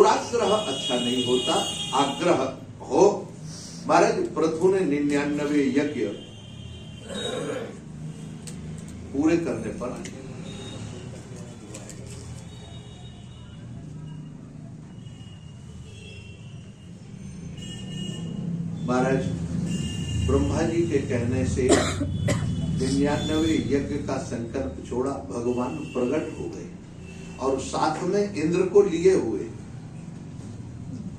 दुराग्रह अच्छा नहीं होता, आग्रह हो। महाराज पृथु ने 99 यज्ञ पूरे करने पर महाराज ब्रह्मा जी के कहने से 99 यज्ञ का संकल्प छोड़ा, भगवान प्रकट हो गए और साथ में इंद्र को लिए हुए।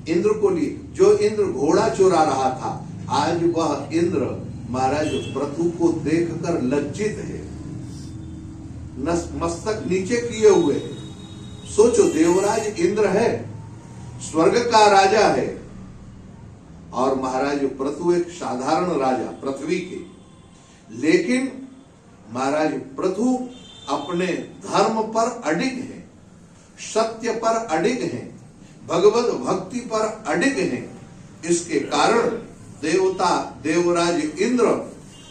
इंद्र को लिए, जो इंद्र घोड़ा चुरा रहा था, आज वह इंद्र महाराज पृथु को देखकर लज्जित है, मस्तक नीचे किए हुए है। सोचो, देवराज इंद्र है, स्वर्ग का राजा है, और महाराज पृथु एक साधारण राजा पृथ्वी के। लेकिन महाराज पृथु अपने धर्म पर अडिग है, सत्य पर अडिग है, भगवत भक्ति पर अडिग है। इसके कारण देवता देवराज इंद्र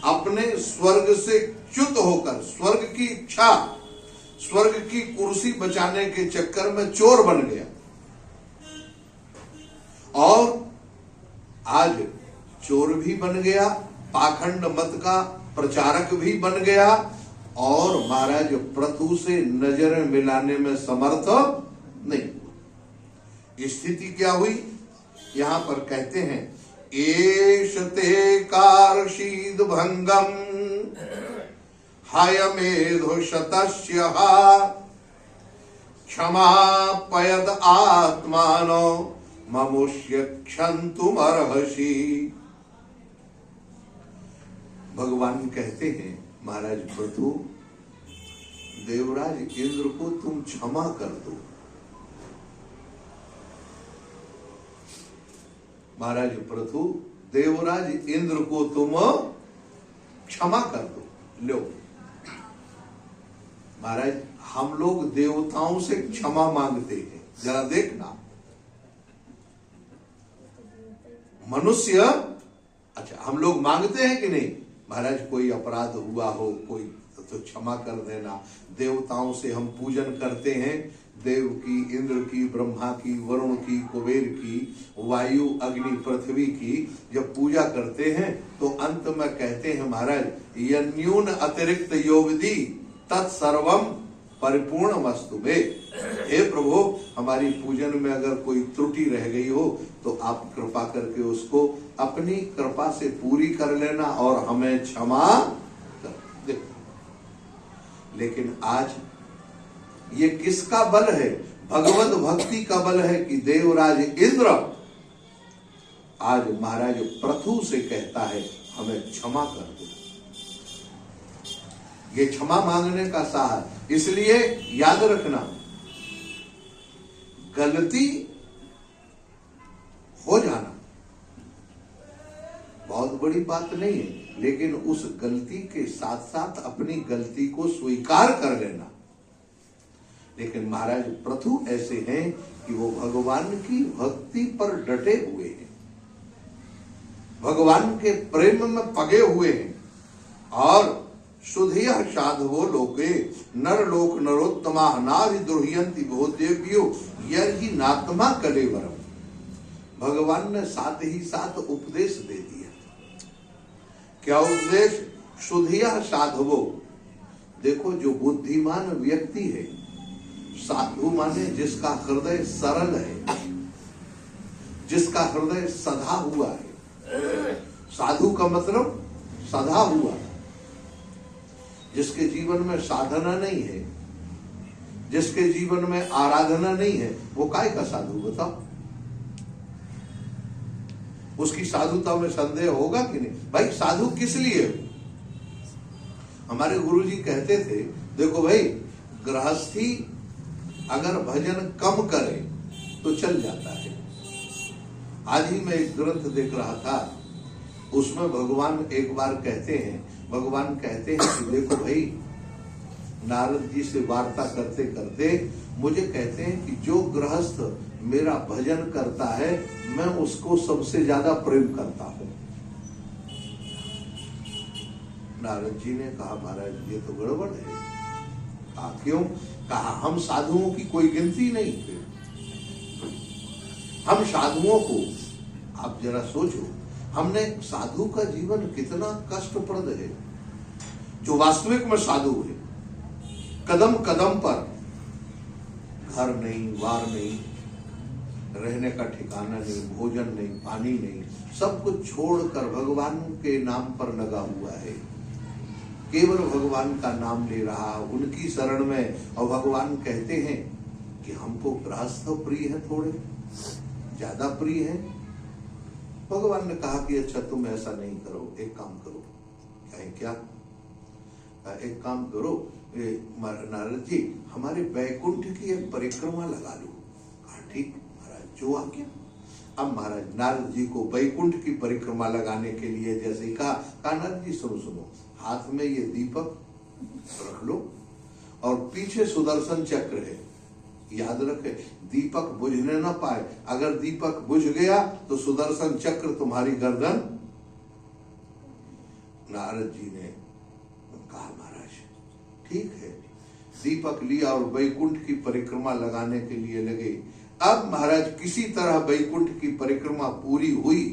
अपने स्वर्ग से च्युत होकर, स्वर्ग की इच्छा, स्वर्ग की कुर्सी बचाने के चक्कर में चोर बन गया और आज चोर भी बन गया, पाखंड मत का प्रचारक भी बन गया और महाराज पृथु से नजर मिलाने में समर्थ नहीं हुआ। स्थिति क्या हुई? यहां पर कहते हैं, एष ते कार्षीद भंगम हयमेधो शतस्य क्षमापयद आत्मानो ममुष्य क्षन्तुमर्हसि। भगवान कहते हैं, महाराज पृथु, देवराज इंद्र को तुम क्षमा कर दो। महाराज पृथु, देवराज इंद्र को तुम क्षमा कर दो। लो महाराज, हम लोग देवताओं से क्षमा मांगते हैं, जरा देखना। मनुष्य, अच्छा हम लोग मांगते हैं कि नहीं? महाराज कोई अपराध हुआ हो, कोई तो क्षमा कर देना। देवताओं से हम पूजन करते हैं, देव की, इंद्र की, ब्रह्मा की, वरुण की, कुबेर की, वायु, अग्नि, पृथ्वी की जब पूजा करते हैं तो अंत में कहते हैं, महाराज यन्यून अतिरिक्त योविधि तत्सर्वम परिपूर्ण वस्तु में। हे प्रभु, हमारी पूजन में अगर कोई त्रुटि रह गई हो तो आप कृपा करके उसको अपनी कृपा से पूरी कर लेना और हमें क्षमा कर दे। लेकिन आज ये किसका बल है? भगवत भक्ति का बल है कि देवराज इंद्र आज महाराज पृथु से कहता है, हमें क्षमा कर दो। ये क्षमा मांगने का साहस। इसलिए याद रखना, गलती हो जाना बहुत बड़ी बात नहीं है, लेकिन उस गलती के साथ साथ अपनी गलती को स्वीकार कर लेना। लेकिन महाराज पृथु ऐसे हैं कि वो भगवान की भक्ति पर डटे हुए हैं, भगवान के प्रेम में पगे हुए हैं। और सुधिय साधवो लोके नरलोक नरोत्तमा नाभिद्रोह्यन्ति भूतेभ्यो यर्हि नात्मा कलेवरम। भगवान ने साथ ही साथ उपदेश दे दिया। क्या उपदेश? सुधिय साधवो। देखो, जो बुद्धिमान व्यक्ति है, साधु माने जिसका हृदय सरल है, जिसका हृदय सधा हुआ है। साधु का मतलब सधा हुआ, जिसके जीवन में साधना नहीं है, जिसके जीवन में आराधना नहीं है, वो काय का साधु? बताओ, उसकी साधुता में संदेह होगा कि नहीं? भाई साधु किस लिए? हमारे गुरुजी कहते थे, देखो भाई, गृहस्थी अगर भजन कम करे तो चल जाता है। आज ही मैं एक ग्रंथ देख रहा था, उसमें भगवान एक बार कहते हैं, भगवान कहते हैं कि देखो भाई, नारद जी से वार्ता करते करते मुझे कहते हैं कि जो गृहस्थ मेरा भजन करता है, मैं उसको सबसे ज्यादा प्रेम करता हूं। नारद जी ने कहा, महाराज ये तो गड़बड़ है। कहा क्यों? कहा हम साधुओं की कोई गिनती नहीं थे। हम साधुओं को, आप जरा सोचो, हमने साधु का जीवन कितना कष्टप्रद है। जो वास्तविक में साधु है, कदम कदम पर घर नहीं, वार नहीं, रहने का ठिकाना नहीं, भोजन नहीं, पानी नहीं, सब कुछ छोड़कर भगवान के नाम पर लगा हुआ है। केवल भगवान का नाम ले रहा, उनकी शरण में। और भगवान कहते हैं कि हमको गृहस्थ प्रिय है, थोड़े ज्यादा प्रिय है। भगवान ने कहा कि अच्छा तुम ऐसा नहीं करो, एक काम करो। कहें क्या? एक काम करो नारद जी, हमारे वैकुंठ की एक परिक्रमा लगा लो। कहा ठीक महाराज, जो आज्ञा। अब महाराज नारद जी को वैकुंठ की परिक्रमा लगाने के लिए जैसे ही कहा, नारद जी सुनो सुनो, हाथ में ये दीपक रख लो और पीछे सुदर्शन चक्र है, याद रखे दीपक बुझने ना पाए। अगर दीपक बुझ गया तो सुदर्शन चक्र तुम्हारी गर्दन। नारद जी ने कहा महाराज ठीक है। दीपक लिया और वैकुंठ की परिक्रमा लगाने के लिए लगे। अब महाराज किसी तरह वैकुंठ की परिक्रमा पूरी हुई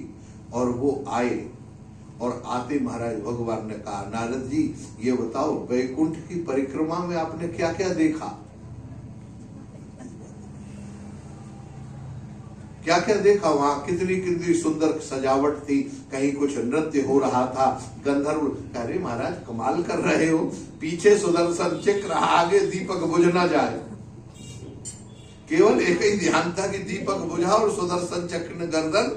और वो आए। और आते महाराज भगवान ने कहा, नारद जी ये बताओ वैकुंठ की परिक्रमा में आपने क्या क्या देखा? क्या क्या देखा? वहां कितनी कितनी सुंदर सजावट थी, कहीं कुछ नृत्य हो रहा था, गंधर्व। अरे महाराज कमाल कर रहे हो, पीछे सुदर्शन चक्र, आगे दीपक बुझ ना जाए। केवल एक ही ध्यान था कि दीपक बुझा और सुदर्शन चक्र ने गर्दन।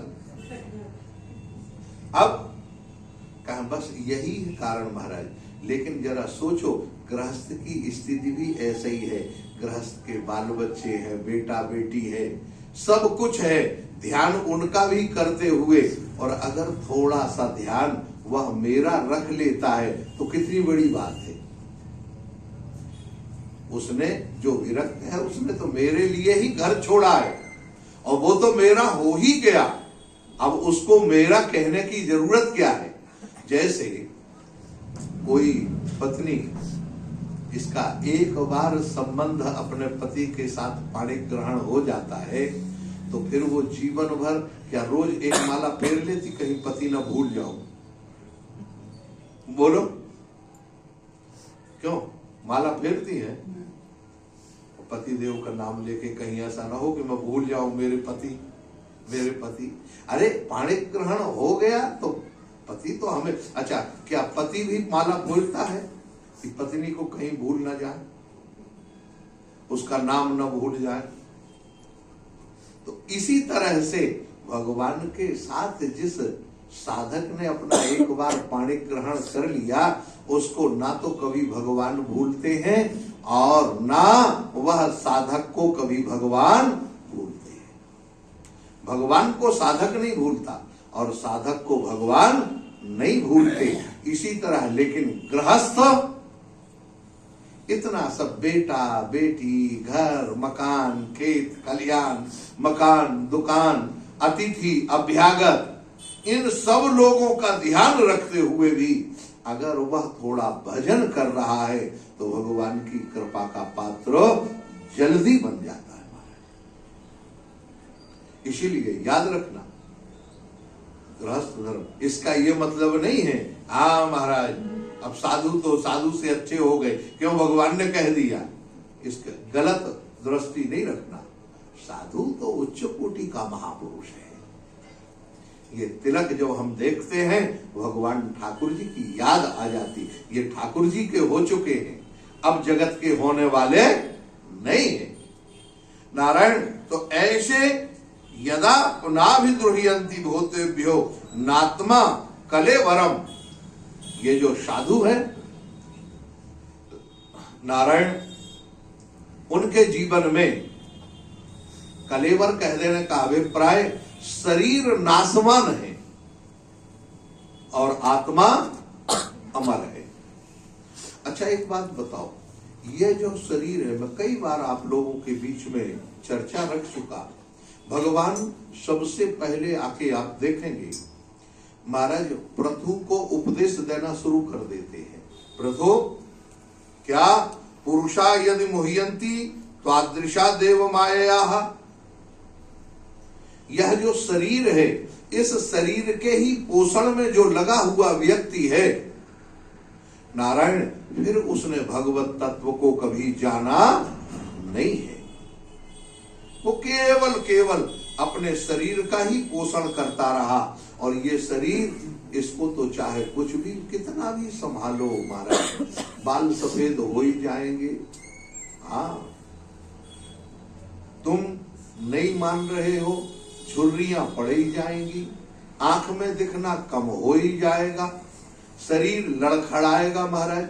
अब कहा बस यही है कारण महाराज। लेकिन जरा सोचो, गृहस्थ की स्थिति भी ऐसे ही है। गृहस्थ के बाल बच्चे हैं, बेटा बेटी है, सब कुछ है, ध्यान उनका भी करते हुए, और अगर थोड़ा सा ध्यान वह मेरा रख लेता है तो कितनी बड़ी बात है। उसने जो विरक्त है, उसने तो मेरे लिए ही घर छोड़ा है और वो तो मेरा हो ही गया। अब उसको मेरा कहने की जरूरत क्या है? जैसे कोई पत्नी, इसका एक बार संबंध अपने पति के साथ पाणिक ग्रहण हो जाता है तो फिर वो जीवन भर, क्या रोज एक माला फेर लेती कहीं पति ना भूल जाओ? बोलो क्यों? माला फेरती है पति देव का नाम लेके, कहीं ऐसा ना हो कि मैं भूल जाऊं मेरे पति। अरे पाणिक ग्रहण हो गया तो पति तो हमें, अच्छा क्या पति भी माला भूलता है कि पत्नी को कहीं भूल ना जाए, उसका नाम ना भूल जाए? तो इसी तरह से भगवान के साथ जिस साधक ने अपना एक बार पाणिक ग्रहण कर लिया, उसको ना तो कभी भगवान भूलते हैं और ना वह साधक को कभी भगवान भूलते हैं। भगवान को साधक नहीं भूलता और साधक को भगवान नहीं भूलते। इसी तरह लेकिन गृहस्थ इतना सब, बेटा बेटी, घर मकान, खेत खलियान, मकान दुकान, अतिथि अभ्यागत, इन सब लोगों का ध्यान रखते हुए भी अगर वह थोड़ा भजन कर रहा है तो भगवान की कृपा का पात्र जल्दी बन जाता है महाराज। इसीलिए याद रखना, गृहस्थ धर्म, इसका ये मतलब नहीं है हाँ महाराज अब साधु तो साधु से अच्छे हो गए, क्यों भगवान ने कह दिया। इसका गलत दृष्टि नहीं रखना। साधु तो उच्च कोटि का महापुरुष है। ये तिलक जब हम देखते हैं भगवान ठाकुर जी की याद आ जाती। ये ठाकुर जी के हो चुके हैं, अब जगत के होने वाले नहीं है। नारायण तो ऐसे यदा पुनाभिद्रुह्यन्ति भूतेभ्यो नात्मा कलेवरम, ये जो साधु है नारायण, उनके जीवन में कलेवर कह देने का अभिप्राय शरीर नाशवान है और आत्मा अमर है। अच्छा एक बात बताओ, ये जो शरीर है, मैं कई बार आप लोगों के बीच में चर्चा रख चुका। भगवान सबसे पहले आके आप देखेंगे महाराज पृथु को उपदेश देना शुरू कर देते हैं। पृथु क्या पुरुषा यदि मुह्यंती त्वादृशा देव माया, यह जो शरीर है, इस शरीर के ही पोषण में जो लगा हुआ व्यक्ति है नारायण, फिर उसने भगवत तत्व को कभी जाना नहीं है। वो केवल अपने शरीर का ही पोषण करता रहा, और ये शरीर, इसको तो चाहे कुछ भी कितना भी संभालो महाराज, बाल सफेद हो ही जाएंगे। हाँ, तुम नहीं मान रहे हो, झुर्रियां पड़ ही जाएंगी, आंख में दिखना कम हो ही जाएगा, शरीर लड़खड़ाएगा महाराज,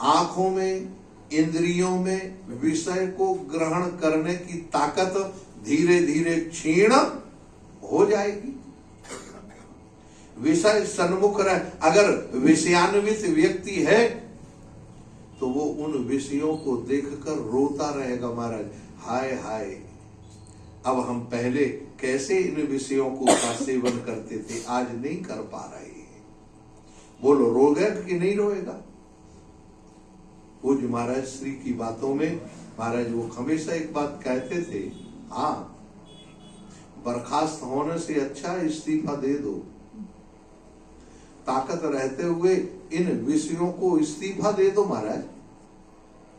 आंखों में, इंद्रियों में विषय को ग्रहण करने की ताकत धीरे धीरे क्षीण हो जाएगी। विषय सन्मुख रहे, अगर विषयान्वित व्यक्ति है तो वो उन विषयों को देखकर रोता रहेगा महाराज, हाय हाय, अब हम पहले कैसे इन विषयों को का सेवन करते थे, आज नहीं कर पा रहे हैं। बोलो रोएगा कि नहीं रोएगा? पूज्य महाराज श्री की बातों में महाराज वो हमेशा एक बात कहते थे, हाँ, बर्खास्त होने से अच्छा इस्तीफा दे दो, ताकत रहते हुए इन विषयों को इस्तीफा दे दो महाराज,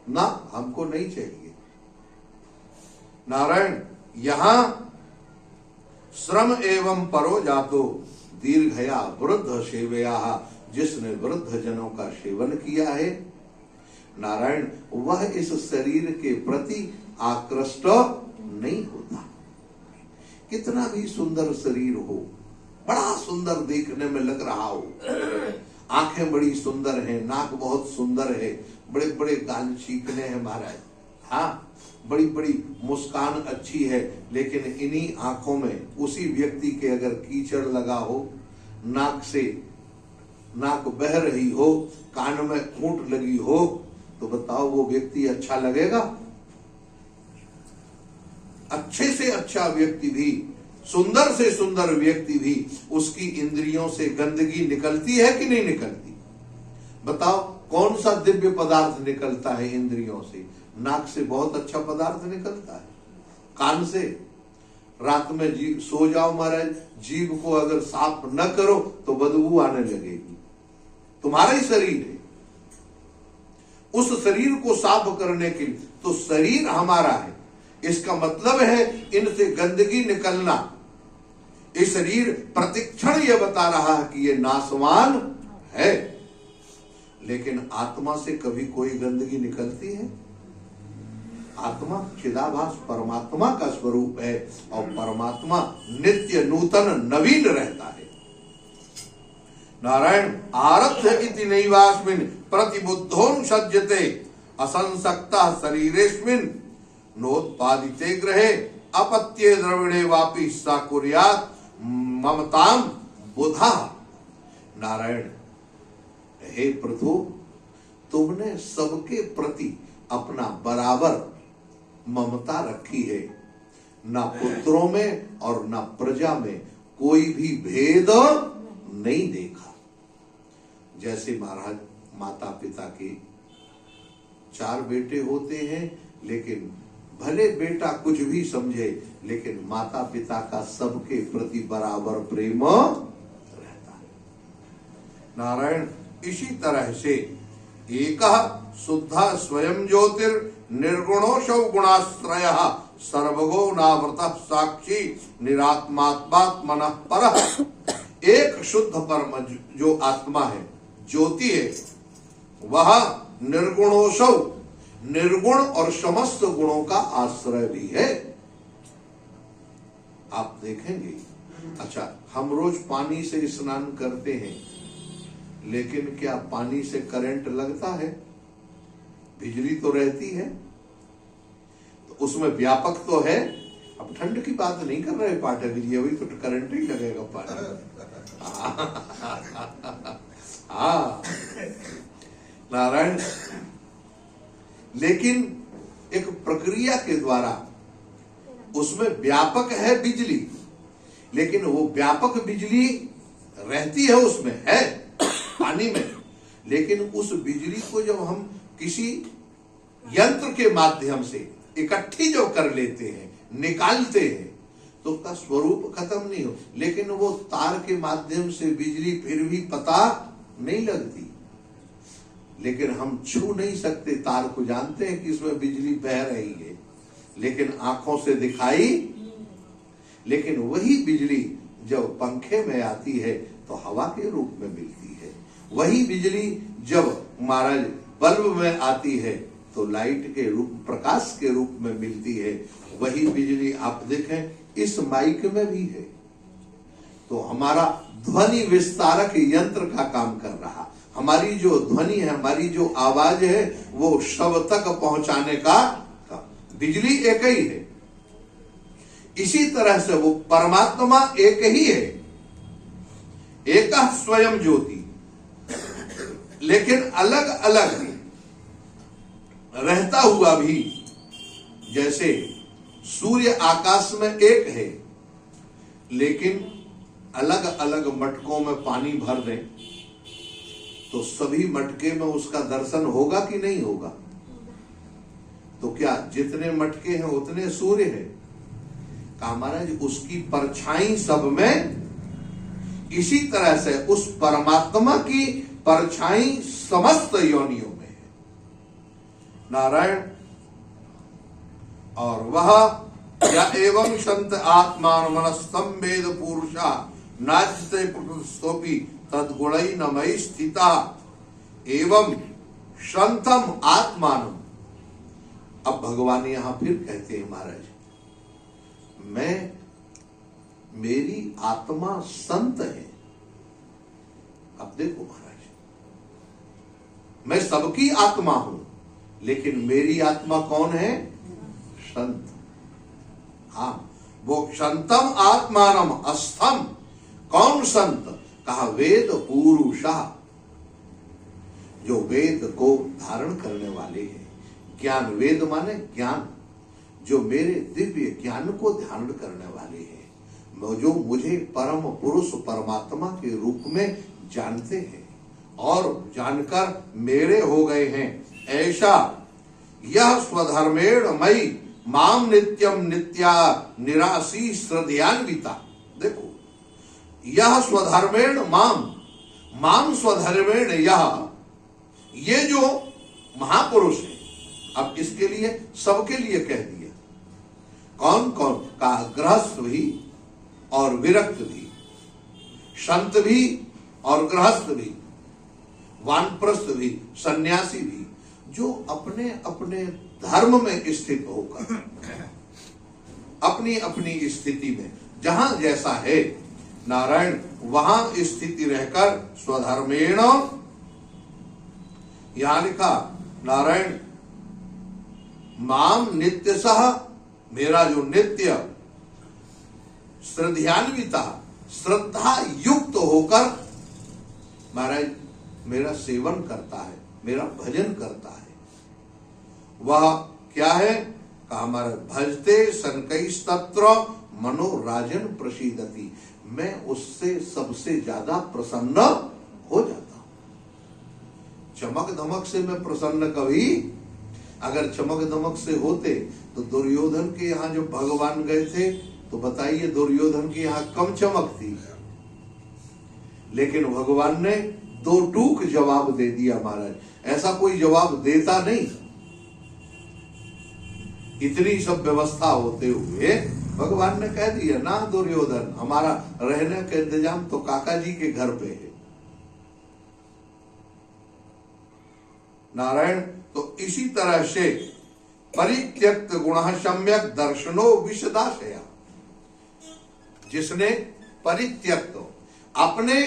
ना हमको नहीं चाहिए। नारायण, यहां श्रम एवं परो जातो दीर्घया वृद्ध सेवया, जिसने वृद्ध जनों का सेवन किया है नारायण, वह इस शरीर के प्रति आकृष्ट नहीं होता। कितना भी सुंदर शरीर हो, बड़ा सुंदर देखने में लग रहा हो, आंखें बड़ी सुंदर हैं, नाक बहुत सुंदर है, बड़े बड़े गाल चीकने हैं महाराज, हाँ, बड़ी बड़ी मुस्कान अच्छी है, लेकिन इन्हीं आंखों में उसी व्यक्ति के अगर कीचड़ लगा हो, नाक से नाक बह रही हो, कान में खूंट लगी हो, तो बताओ वो व्यक्ति अच्छा लगेगा? अच्छे से अच्छा व्यक्ति भी, सुंदर से सुंदर व्यक्ति भी, उसकी इंद्रियों से गंदगी निकलती है कि नहीं निकलती? बताओ कौन सा दिव्य पदार्थ निकलता है इंद्रियों से? नाक से बहुत अच्छा पदार्थ निकलता है, कान से रात में सो जाओ महाराज, जीभ को अगर साफ न करो तो बदबू आने लगेगी। तुम्हारा ही शरीर है, उस शरीर को साफ करने के लिए तो शरीर हमारा है, इसका मतलब है इनसे गंदगी निकलना। ये शरीर प्रतिक्षण यह बता रहा है कि ये नाशवान है, लेकिन आत्मा से कभी कोई गंदगी निकलती है? आत्मा चिदाभास परमात्मा का स्वरूप है, और परमात्मा नित्य नूतन नवीन रहता है। नारायण, आरब्ध इति नैवास्मिन् प्रतिबुद्धोनुसज्जते असंसक्तः शरीरेस्मिन् नोत्पादिते ग्रहे अपत्ये द्रविणे वापि सा कुर्यात् ममताम बुधा। नारायण, हे प्रभु, तुमने सबके प्रति अपना बराबर ममता रखी है, ना पुत्रों में और ना प्रजा में कोई भी भेद नहीं देखा। जैसे महाराज माता पिता के 4 बेटे होते हैं, लेकिन भले बेटा कुछ भी समझे, लेकिन माता पिता का सबके प्रति बराबर प्रेम रहता है। नारायण, इसी तरह से एकः शुद्ध स्वयं ज्योतिर निर्गुणोशौ गुणाश्रयः सर्वगो नावृतः साक्षी निरात्मात्मात्मनः परः। एक शुद्ध परम जो आत्मा है, ज्योति है, वह निर्गुणोशौ, निर्गुण और समस्त गुणों का आश्रय भी है। आप देखेंगे, अच्छा, हम रोज पानी से स्नान करते हैं, लेकिन क्या पानी से करंट लगता है? बिजली तो रहती है, तो उसमें व्यापक तो है। अब ठंड की बात नहीं कर रहे पाठक जी, अभी तो करंट ही लगेगा पानी। हाँ नारायण, लेकिन एक प्रक्रिया के द्वारा उसमें व्यापक है बिजली, लेकिन वो व्यापक बिजली रहती है, उसमें है पानी में, लेकिन उस बिजली को जब हम किसी यंत्र के माध्यम से इकट्ठी जो कर लेते हैं, निकालते हैं, तो उसका स्वरूप खत्म नहीं हो, लेकिन वो तार के माध्यम से बिजली फिर भी पता नहीं लगती। लेकिन हम छू नहीं सकते तार को, जानते हैं कि इसमें बिजली बह रही है, लेकिन आंखों से दिखाई। लेकिन वही बिजली जब पंखे में आती है तो हवा के रूप में मिलती है। वही बिजली जब महाराज बल्ब में आती है तो लाइट के रूप, प्रकाश के रूप में मिलती है। वही बिजली आप देखें इस माइक में भी है। तो हमारा ध्वनि विस्तारक यंत्र का काम कर रहा, हमारी जो ध्वनि है, हमारी जो आवाज है, वो सब तक पहुंचाने का बिजली एक ही है। इसी तरह से वो परमात्मा एक ही है, एक स्वयं ज्योति, लेकिन अलग अलग रहता हुआ भी। जैसे सूर्य आकाश में एक है, लेकिन अलग अलग मटकों में पानी भर दें तो सभी मटके में उसका दर्शन होगा कि नहीं होगा? तो क्या जितने मटके हैं उतने सूर्य है? कहा महाराज उसकी परछाई सब में। इसी तरह से उस परमात्मा की परछाई समस्त योनियों में है, नारायण। और वह या एवं संत आत्मान मनस्तम वेद पुरुषा नाचते पुरुषोपि तद्गुणै नमय स्थिता एवं संतम आत्मान। अब भगवान यहां फिर कहते हैं महाराज, मेरी आत्मा संत है। अब देखो महाराज, मैं सबकी आत्मा हूं, लेकिन मेरी आत्मा कौन है? संत। हाँ, वो संतम आत्मानम अस्थम। कौन संत? कहा वेद पुरुषा, जो वेद को धारण करने वाले हैं। ज्ञान, वेद माने ज्ञान, जो मेरे दिव्य ज्ञान को धारण करने वाले हैं, जो मुझे परम पुरुष परमात्मा के रूप में जानते हैं और जानकर मेरे हो गए हैं। ऐसा यह स्वधर्मेण मयि माम नित्यम नित्या निराशी श्रद्धयान्विता। देखो, यह स्वधर्मेण माम स्वधर्मेण यह, ये जो महापुरुष है, अब इसके लिए सबके लिए कह दिया। कौन कौन? का गृहस्थ भी और विरक्त भी, संत भी और गृहस्थ भी, वानप्रस्थ भी, सन्यासी भी, जो अपने अपने धर्म में स्थित होकर अपनी अपनी स्थिति में जहां जैसा है नारायण, वहां स्थिति रहकर स्वधर्मेण, यहां लिखा नारायण माम नित्य सह, मेरा जो नित्य श्रद्धान्विता, श्रद्धा युक्त होकर महाराज मेरा सेवन करता है, मेरा भजन करता है। वह क्या है? कहा हमारा भजते सनकैस्तत्र मनोराजन प्रसीदति। मैं उससे सबसे ज्यादा प्रसन्न हो जाता हूं। चमक धमक से मैं प्रसन्न कभी, अगर चमक धमक से होते तो दुर्योधन के यहाँ जो भगवान गए थे, तो बताइए दुर्योधन के यहाँ कम चमक थी, लेकिन भगवान ने दो टूक जवाब दे दिया महाराज। ऐसा कोई जवाब देता नहीं। इतनी सब व्यवस्था होते हुए भगवान ने कह दिया, ना दुर्योधन, हमारा रहने का इंतजाम तो काका जी के घर पे है। नारायण, तो इसी तरह से परित्यक्त गुण सम्यक दर्शनो विशदाशया, जिसने परित्यक्त, अपने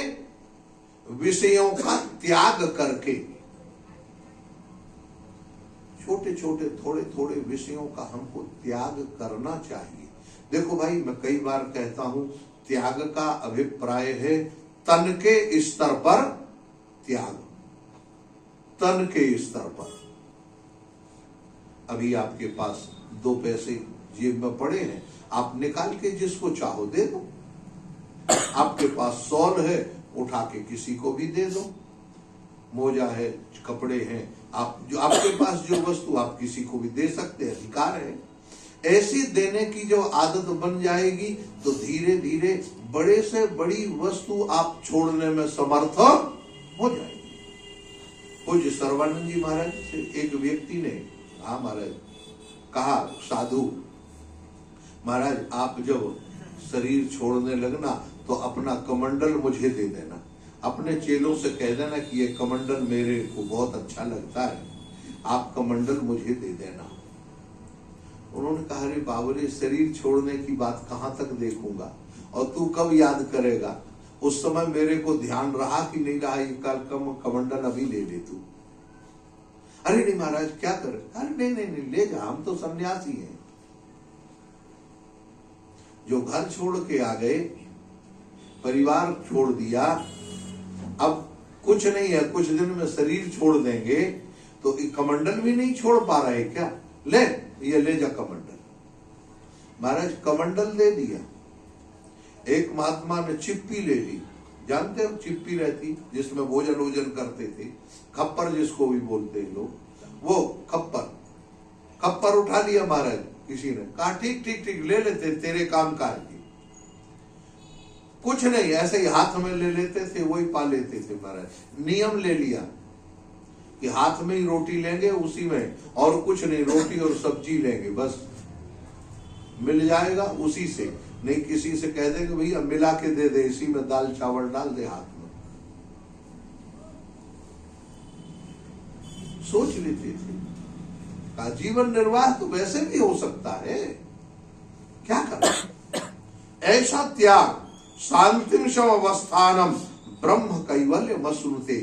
विषयों का त्याग करके, छोटे छोटे थोड़े थोड़े विषयों का हमको त्याग करना चाहिए। देखो भाई, मैं कई बार कहता हूं, त्याग का अभिप्राय है तन के स्तर पर त्याग, तन के स्तर पर। अभी आपके पास 2 पैसे जेब में पड़े हैं, आप निकाल के जिसको चाहो दे दो। आपके पास शॉल है, उठा के किसी को भी दे दो। मोजा है, कपड़े हैं, आप जो आपके पास जो वस्तु आप किसी को भी दे सकते हैं, अधिकार है। ऐसी देने की जो आदत बन जाएगी तो धीरे धीरे बड़े से बड़ी वस्तु आप छोड़ने में समर्थ हो जाएगी। पूज्य सर्वानंद जी महाराज से एक व्यक्ति ने, हाँ महाराज, कहा, साधु महाराज आप जब शरीर छोड़ने लगना तो अपना कमंडल मुझे दे देना, अपने चेलों से कह देना कि ये कमंडल मेरे को बहुत अच्छा लगता है, आप कमंडल मुझे दे देना। उन्होंने कहा, अरे बाबरे, शरीर छोड़ने की बात कहाँ तक देखूंगा और तू कब याद करेगा? उस समय मेरे को ध्यान रहा कि नहीं रहा, ये कमंडल अभी ले ले तू। अरे नहीं महाराज क्या करे? अरे नहीं नहीं नहीं, ले जा, हम तो सन्यासी हैं। जो घर छोड़ के आ गए, परिवार छोड़ दिया, अब कुछ नहीं है, कुछ दिन में शरीर छोड़ देंगे, तो कमंडल भी नहीं छोड़ पा रहे क्या? ले, ये ले जा कमंडल। महाराज कमंडल दे दिया। एक महात्मा ने चिप्पी ले ली, जानते हो चिप्पी रहती जिसमें भोजन वोजन करते थे, खप्पर जिसको भी बोलते हैं लोग, वो खप्पर उठा लिया महाराज किसी ने, कहा ठीक ठीक ठीक ले लेते, तेरे काम काज की। कुछ नहीं, ऐसे ही हाथ में ले लेते थे, वही पा लेते थे महाराज। नियम ले लिया कि हाथ में ही रोटी लेंगे, उसी में, और कुछ नहीं, रोटी और सब्जी लेंगे, बस मिल जाएगा उसी से। नहीं किसी से कह देंगे भैया मिला के दे दे, इसी में दाल चावल डाल दे हाथ में। सोच लेते थे का जीवन निर्वाह तो वैसे भी हो सकता है, क्या करें? ऐसा त्याग शांतिम शम अवस्थानम ब्रह्म कैवल्य मसनुते।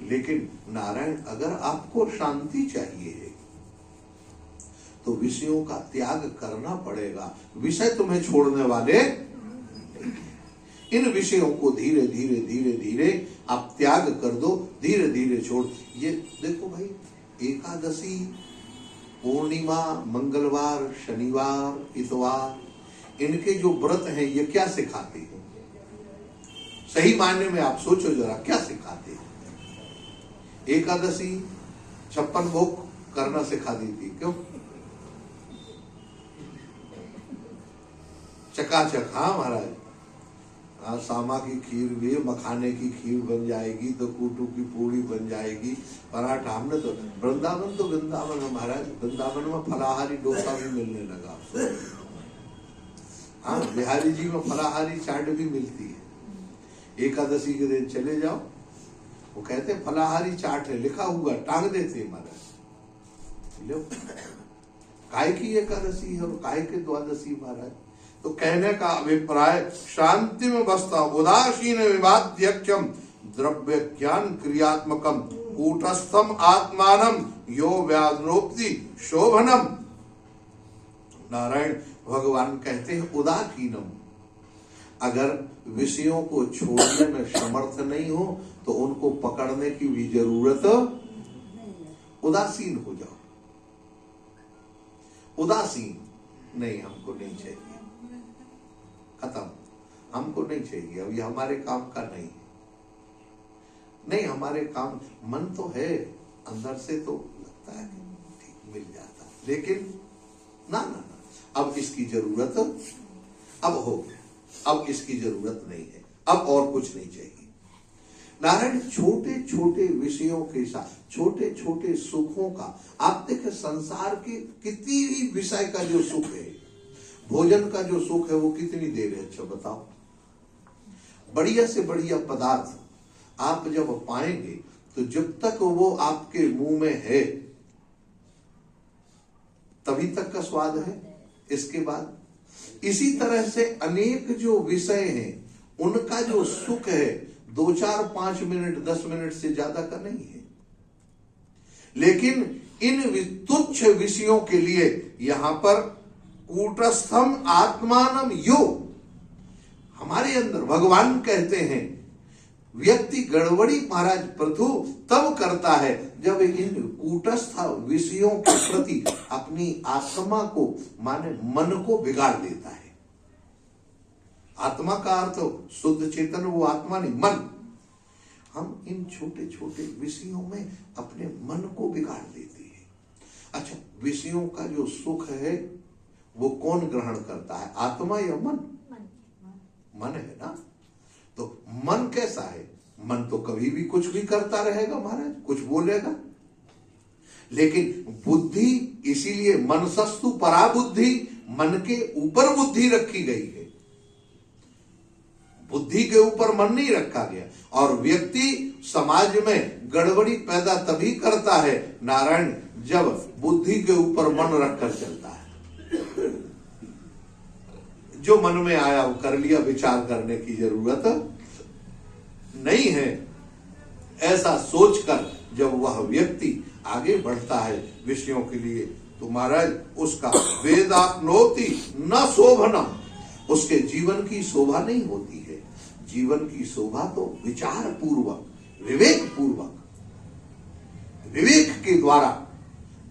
लेकिन नारायण, अगर आपको शांति चाहिए तो विषयों का त्याग करना पड़ेगा। विषय तुम्हें छोड़ने वाले, इन विषयों को धीरे धीरे धीरे धीरे आप त्याग कर दो, धीरे धीरे छोड़। ये देखो भाई, एकादशी, पूर्णिमा, मंगलवार, शनिवार, इतवार, इनके जो व्रत हैं ये क्या सिखाते हैं? सही मायने में आप सोचो जरा, क्या सिखाते हैं? एकादशी 56 भोग करना सिखा दी थी, क्यों? चकाचक, हाँ महाराज, हाँ, सामा की खीर भी, मखाने की खीर बन जाएगी, तो कूटू की पूड़ी बन जाएगी, पराठा। हमने तो वृंदावन, तो वृंदावन है महाराज, वृंदावन में फलाहारी डोसा भी मिलने लगा। हाँ, बिहारी जी में फलाहारी चाट भी मिलती है। एकादशी के दिन चले जाओ, वो कहते फलाहारी चाट है, लिखा हुआ, टांग देते महाराज। लो, काय की एकादशी है और काय के द्वादशी महाराज? तो कहने का अभिप्राय, शांति में बसता उदासीन विवाद्यक्षम द्रव्य ज्ञान क्रियात्मकम कूटस्थम आत्मानम यो व्याधनोक्ति शोभनम। नारायण भगवान कहते हैं उदासीनम। अगर विषयों को छोड़ने में समर्थ नहीं हो तो उनको पकड़ने की भी जरूरत, उदासीन हो जाओ। उदासीन नहीं, हमको नहीं चाहिए, खत्म, हमको नहीं चाहिए, अब ये हमारे काम का नहीं। नहीं, हमारे काम, मन तो है, अंदर से तो लगता है ठीक मिल जाता, लेकिन ना ना ना, अब इसकी जरूरत अब हो, अब इसकी जरूरत नहीं है, अब और कुछ नहीं चाहिए। नारायण, छोटे छोटे विषयों के साथ, छोटे छोटे सुखों का, आप देखें संसार के कितनी भी विषय का जो सुख है, भोजन का जो सुख है, वो कितनी देर है? अच्छा बताओ। बढ़िया से बढ़िया पदार्थ आप जब पाएंगे तो जब तक वो आपके मुंह में है तभी तक का स्वाद है, इसके बाद। इसी तरह से अनेक जो विषय हैं उनका जो सुख है 2, 4, 5 मिनट 10 मिनट से ज्यादा का नहीं है। लेकिन इन तुच्छ विषयों के लिए यहां पर कूटस्थम आत्मानम यो, हमारे अंदर भगवान कहते हैं व्यक्ति गड़बड़ी महाराज प्रभु तब करता है जब इन कूटस्थ विषयों के प्रति अपनी आत्मा को, माने मन को बिगाड़ देता है। आत्मा का अर्थ शुद्ध चेतन, वो आत्मा नहीं, मन। हम इन छोटे छोटे विषयों में अपने मन को बिगाड़ देते हैं। अच्छा, विषयों का जो सुख है वो कौन ग्रहण करता है, आत्मा या मन? मन है ना। तो मन कैसा है? मन तो कभी भी कुछ भी करता रहेगा महाराज, कुछ बोलेगा। लेकिन बुद्धि, इसीलिए मनसस्तु परा बुद्धि, मन के ऊपर बुद्धि रखी गई है, बुद्धि के ऊपर मन नहीं रखा गया। और व्यक्ति समाज में गड़बड़ी पैदा तभी करता है नारायण, जब बुद्धि के ऊपर मन रखकर चलता है। जो मन में आया वो कर लिया, विचार करने की जरूरत नहीं है, ऐसा सोचकर जब वह व्यक्ति आगे बढ़ता है विषयों के लिए, तो महाराज उसका वेदाप्नोति न शोभनम, उसके जीवन की शोभा नहीं होती है। जीवन की शोभा तो विचार पूर्वक, विवेक पूर्वक, विवेक के द्वारा।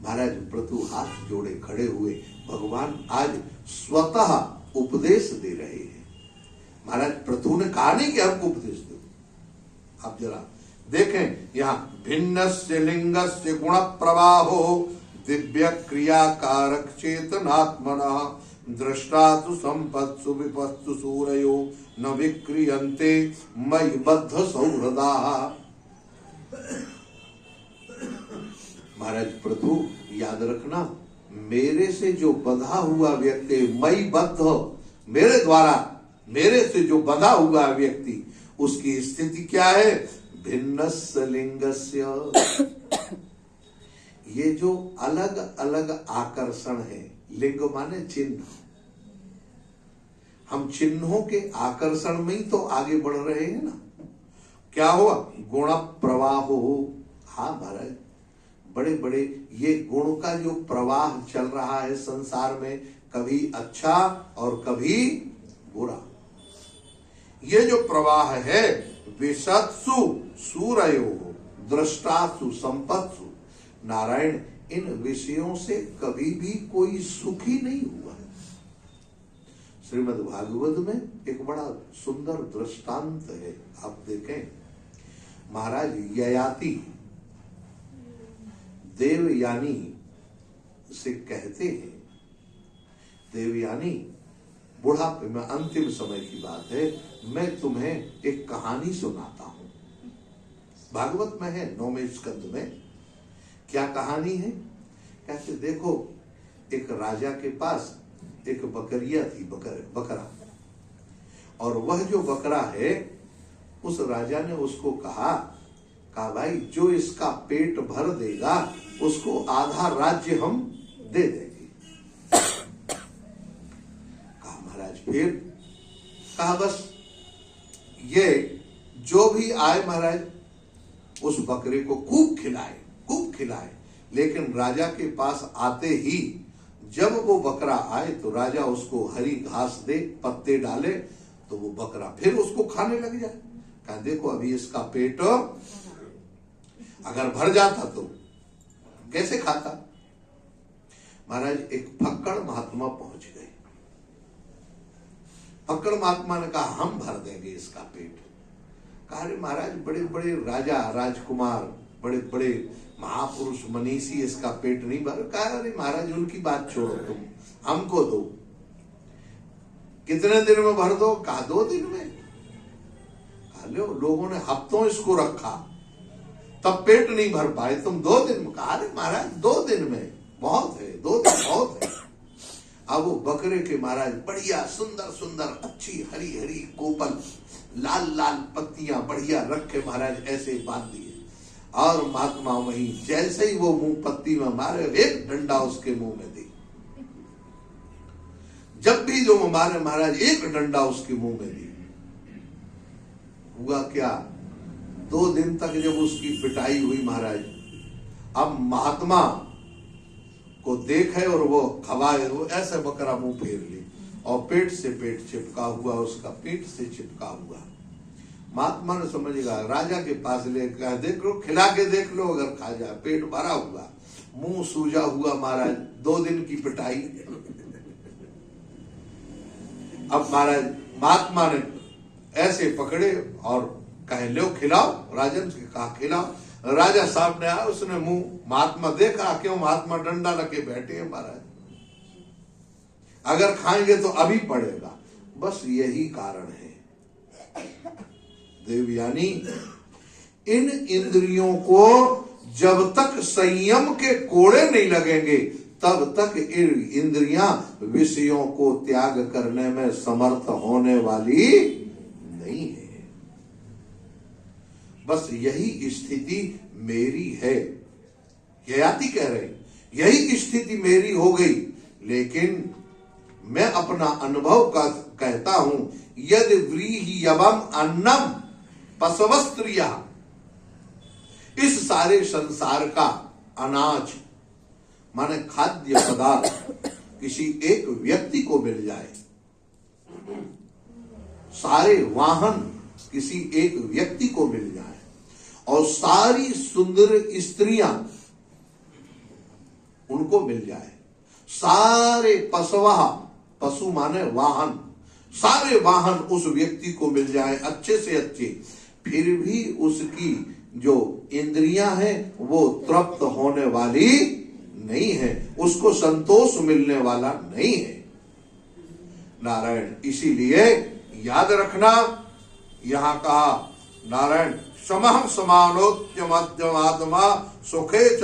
महाराज प्रभु हाथ जोड़े खड़े हुए भगवान आज स्वतः उपदेश दे रहे हैं। महाराज प्रभु ने कहा नहीं कि हमको उपदेश दो, आप जरा देखें यहाँ, भिन्नस्य लिंगस्य गुण प्रवाहो दिव्य क्रियाकारक चेतनात्मना दृष्टा तु संपत्सु विपत्सु सूरयो न विक्रियन्ते मयि बद्ध सौहृदा। महाराज प्रभु याद रखना, मेरे से जो बंधा हुआ व्यक्ति, मयि बद्ध, मेरे द्वारा, मेरे से जो बंधा हुआ व्यक्ति, उसकी स्थिति क्या है? भिन्नस्य लिंगस्य, ये जो अलग अलग आकर्षण है, लिंग माने चिन्ह, हम चिन्हों के आकर्षण में ही तो आगे बढ़ रहे हैं ना। क्या हुआ? गुण प्रवाह हो। हाँ महाराज, बड़े बड़े ये गुण का जो प्रवाह चल रहा है संसार में, कभी अच्छा और कभी बुरा, ये जो प्रवाह है, विशत्सु सूरयो दृष्टासु संपत्सु, नारायण इन विषयों से कभी भी कोई सुखी नहीं हुआ। श्रीमद् भागवत में एक बड़ा सुंदर दृष्टांत है, आप देखें। महाराज ययाति देवयानी से कहते हैं, देवयानी बुढ़ापे में, अंतिम समय की बात है, मैं तुम्हें एक कहानी सुनाता हूं। भागवत में है, 9वें स्कंद में। क्या कहानी है? कहते देखो, एक राजा के पास एक बकरिया थी, बकरा, और वह जो बकरा है, उस राजा ने उसको कहा भाई जो इसका पेट भर देगा उसको आधा राज्य हम दे देंगे। कहा महाराज, फिर? कहा बस ये जो भी आए महाराज उस बकरे को खूब खिलाए। लेकिन राजा के पास आते ही जब वो बकरा आए तो राजा उसको हरी घास दे, पत्ते डाले, तो वो बकरा फिर उसको खाने लग जाए। कहा देखो अभी इसका पेट अगर भर जाता तो कैसे खाता। महाराज एक फक्कड़ महात्मा पहुंच गए। फक्कड़ महात्मा ने कहा हम भर देंगे इसका पेट। कहा अरे महाराज, बड़े बड़े राजा राजकुमार, बड़े बड़े महापुरुष मनीषी इसका पेट नहीं भर। कहा अरे महाराज उनकी बात छोड़ो, तुम हमको दो। कितने दिन में भर दो? कहा 2 दिन में। कहा लो, लोगों ने हफ्तों इसको रखा तब पेट नहीं भर पाए, तुम 2 दिन में। कहा अरे महाराज 2 दिन में बहुत है, 2 दिन बहुत है। अब वो बकरे के महाराज बढ़िया सुंदर सुंदर अच्छी हरी हरी कोपल लाल लाल पत्तियां बढ़िया रख के महाराज ऐसे बांध दिए, और महात्मा वहीं जैसे ही वो मुंह पत्ती में मारे, एक डंडा उसके मुंह में दी। जब भी जो मारे महाराज एक डंडा उसके मुंह में दी। हुआ क्या? 2 दिन तक जब उसकी पिटाई हुई महाराज, अब महात्मा को देखे और वो खवाए, वो ऐसे बकरा मुंह फेर ली और पेट से पेट चिपका हुआ, उसका पेट से चिपका हुआ। महात्मा ने समझेगा, राजा के पास ले गया, देख लो, खिला के देख लो, अगर खा जाए। पेट भरा हुआ, मुंह सूजा हुआ महाराज, 2 दिन की पिटाई। अब महाराज महात्मा ने ऐसे पकड़े और कहे लो खिलाओ। राजन से कहा खिलाओ। राजा सामने आया, उसने मुंह, महात्मा देखा क्यों महात्मा डंडा लगे बैठे हैं महाराज। अगर खाएंगे तो अभी पड़ेगा। बस यही कारण है देवयानी, इन इंद्रियों को जब तक संयम के कोड़े नहीं लगेंगे तब तक इंद्रियां विषयों को त्याग करने में समर्थ होने वाली नहीं है। बस यही स्थिति मेरी है, ययाति कह रहे, यही स्थिति मेरी हो गई। लेकिन मैं अपना अनुभव का कहता हूं, यद व्रीह्यवम् अन्नम पशवस्त्रिया, इस सारे संसार का अनाज माने खाद्य पदार्थ किसी एक व्यक्ति को मिल जाए, सारे वाहन किसी एक व्यक्ति को मिल जाए, और सारी सुंदर स्त्रियां उनको मिल जाए, सारे पशवा, पशु माने वाहन, सारे वाहन उस व्यक्ति को मिल जाए अच्छे से अच्छे, फिर भी उसकी जो इंद्रियां हैं वो तृप्त होने वाली नहीं है, उसको संतोष मिलने वाला नहीं है नारायण। इसीलिए याद रखना, यहां कहा नारायण समः समानोच्य मध्यमात्मा सुखे